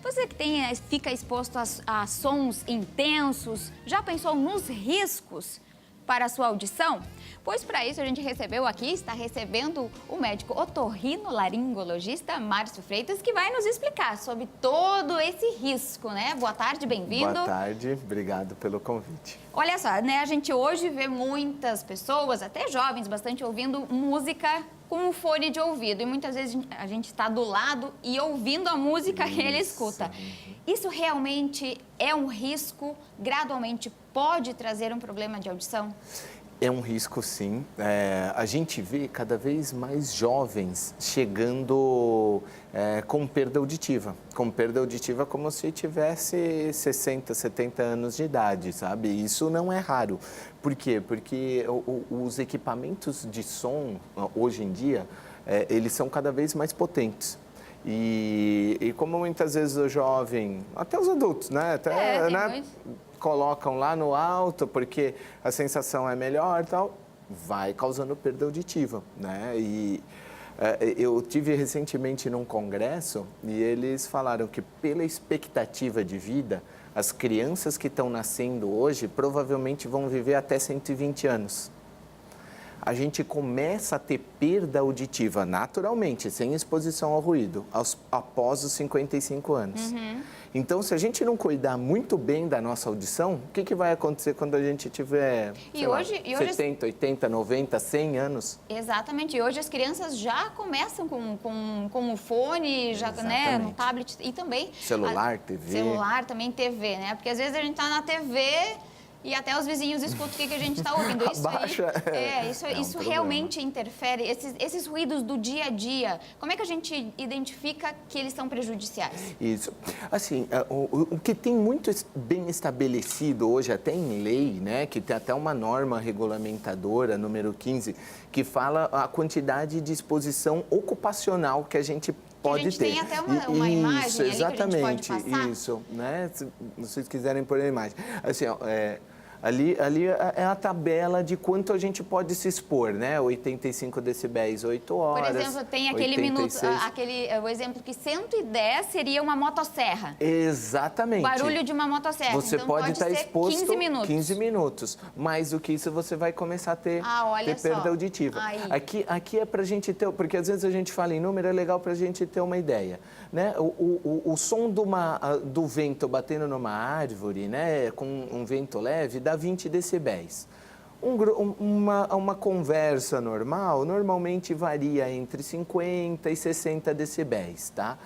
Você que fica exposto a sons intensos, já pensou nos riscos para a sua audição? Pois para isso a gente está recebendo o médico otorrinolaringologista Márcio Freitas, que vai nos explicar sobre todo esse risco, né? Boa tarde, bem-vindo. Boa tarde, obrigado pelo convite. Olha só, né? A gente hoje vê muitas pessoas, até jovens, bastante ouvindo música com um fone de ouvido. E muitas vezes a gente está do lado e ouvindo a música que ele escuta. Isso realmente é um risco? Gradualmente pode trazer um problema de audição? É um risco, sim. A gente vê cada vez mais jovens chegando com perda auditiva. Com perda auditiva como se tivesse 60, 70 anos de idade, sabe? Isso não é raro. Por quê? Porque os equipamentos de som, hoje em dia, eles são cada vez mais potentes. E como muitas vezes o jovem, até os adultos, né? Até, né? Colocam lá no alto porque a sensação é melhor e tal, vai causando perda auditiva, né? E eu tive recentemente num congresso e eles falaram que pela expectativa de vida, as crianças que estão nascendo hoje provavelmente vão viver até 120 anos. A gente começa a ter perda auditiva naturalmente, sem exposição ao ruído, após os 55 anos. Então, se a gente não cuidar muito bem da nossa audição, o que vai acontecer quando a gente tiver, hoje 70, 80, 90, 100 anos? Exatamente. E hoje as crianças já começam com o fone, já, né, no tablet e também... Celular, TV. Celular, também TV, né? Porque às vezes a gente está na TV... E até os vizinhos escutam o que a gente está ouvindo. Isso realmente interfere. Esses ruídos do dia a dia, como é que a gente identifica que eles são prejudiciais? Isso. Assim, o que tem muito bem estabelecido hoje, até em lei, né, que tem até uma norma regulamentadora, número 15, que fala a quantidade de exposição ocupacional que a gente pode ter. Tem até uma imagem isso, ali exatamente, que a gente pode passar. Isso, né? Se vocês quiserem pôr a imagem. Assim, ó, ali é a tabela de quanto a gente pode se expor, né? 85 decibéis, 8 horas. Por exemplo, tem aquele 86. minuto, o exemplo que 110 seria uma motosserra. Exatamente. O barulho de uma motosserra. Você então pode estar exposto 15 minutos. 15 minutos. Mais do que isso, você vai começar a ter perda auditiva. Aqui é pra gente ter, porque às vezes a gente fala em número, é legal pra gente ter uma ideia, né? O som do vento batendo numa árvore, né? Com um vento leve, dá 20 decibéis. Uma conversa normal, normalmente varia entre 50 e 60 decibéis, tá?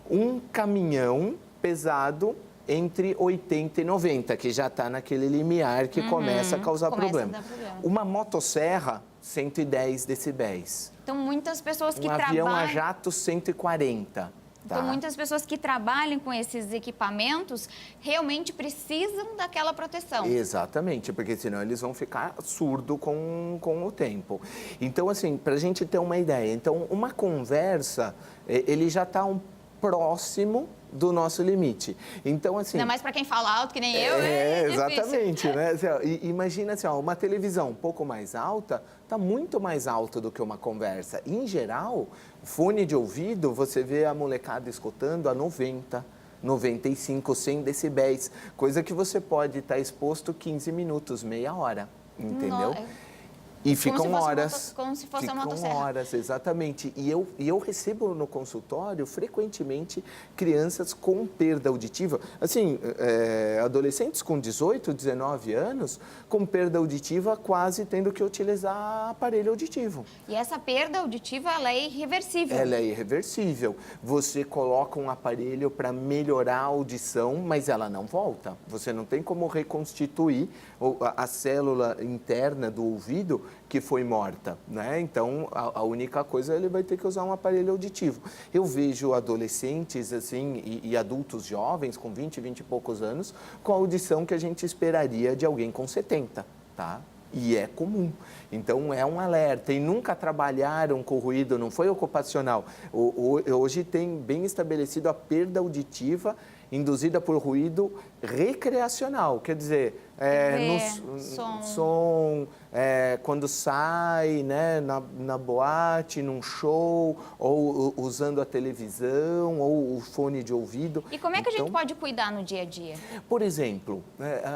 Um caminhão pesado entre 80 e 90, que já está naquele limiar que começa a causar problema. Uma motosserra, 110 decibéis. Então, muitas pessoas que trabalham... Um avião a jato, 140. Então, muitas pessoas que trabalham com esses equipamentos realmente precisam daquela proteção. Exatamente, porque senão eles vão ficar surdos com o tempo. Então, assim, para a gente ter uma ideia, então, uma conversa, ele já está próximo do nosso limite. Então, assim... Ainda mais para quem fala alto, que nem eu, é exatamente, né? Imagina assim, uma televisão um pouco mais alta, está muito mais alta do que uma conversa. Em geral, fone de ouvido, você vê a molecada escutando a 90, 95, 100 decibéis, coisa que você pode estar exposto 15 minutos, meia hora, entendeu? E ficam horas. Como se fosse uma motosserra. Ficam horas, exatamente. E eu recebo no consultório, frequentemente, crianças com perda auditiva. Assim, adolescentes com 18, 19 anos, com perda auditiva, quase tendo que utilizar aparelho auditivo. E essa perda auditiva, ela é irreversível. Ela é irreversível. Você coloca um aparelho para melhorar a audição, mas ela não volta. Você não tem como reconstituir a célula interna do ouvido que foi morta, né? Então, a única coisa, ele vai ter que usar um aparelho auditivo. Eu vejo adolescentes, assim, e adultos jovens, com 20, 20 e poucos anos, com a audição que a gente esperaria de alguém com 70, tá? E é comum. Então, é um alerta. E nunca trabalharam com ruído, não foi ocupacional. Hoje tem bem estabelecido a perda auditiva induzida por ruído recreacional, quer dizer, som, quando sai, né, na boate, num show, ou usando a televisão, ou o fone de ouvido. E como é que a gente pode cuidar no dia a dia? Por exemplo,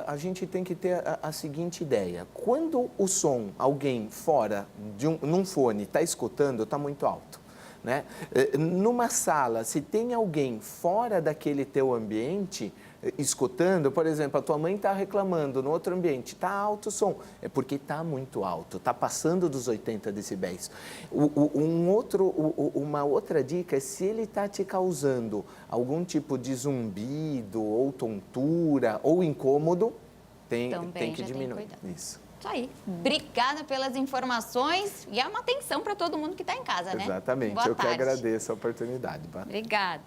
a gente tem que ter a seguinte ideia. Quando o som, alguém fora num fone está escutando, está muito alto. Né? Numa sala, se tem alguém fora daquele teu ambiente escutando, por exemplo, a tua mãe está reclamando no outro ambiente, está alto o som, é porque está muito alto, está passando dos 80 decibéis. Uma outra dica é se ele está te causando algum tipo de zumbido, ou tontura, ou incômodo, tem que diminuir. Isso. Isso aí. Obrigada pelas informações e é uma atenção para todo mundo que está em casa, né? Exatamente. Boa Eu tarde. que agradeço a oportunidade. Obrigada.